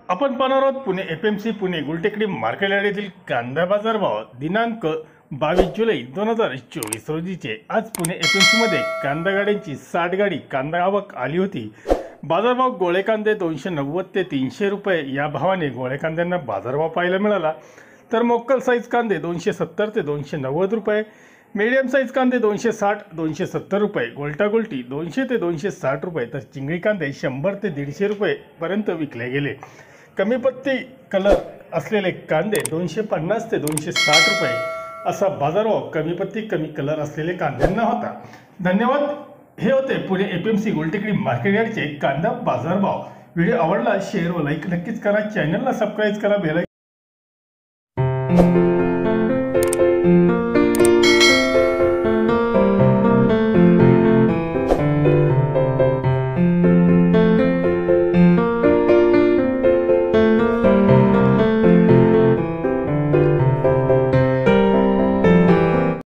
आपण पाहणार आहोत Pune APMC Pune Gultekdi market yard येथील कांदा बाजार भाव दिनांक 22 जुलै 2024 रोजीचे। आज पुणे एपीएमसी मध्ये कांदा गाड्यांची 60 गाडी कांदा आवक आली होती। बाजारभाव गोळे कांदे 290 ते 300 रुपये या भावाने गोळे कांद्यांना बाजारभाव पाहायला मिळाला। तर मोक्कल साईज कांदे 270 ते 290 रुपये, मीडियम साईज कांदे 260 270 रुपये, गोल्टा गोल्टी 200 ते 260 रुपये, तर चिंगळी कांदे 100 ते 150 रुपये पर्यंत विकले गेले। कमी पत्ती कलर असलेले कांदे 250 ते 260 रुपये असा बाजारभाव कमी पत्ती कमी कलर असलेले कांद्यांना होता। धन्यवाद। हे होते पुणे एपीएमसी गुलटेकडी मार्केट यार्डचे कांदा बाजारभाव। व्हिडिओ आवडला शेअर व लाईक नक्कीच करा, चॅनलला सबस्क्राइब करा, बेल आयकॉन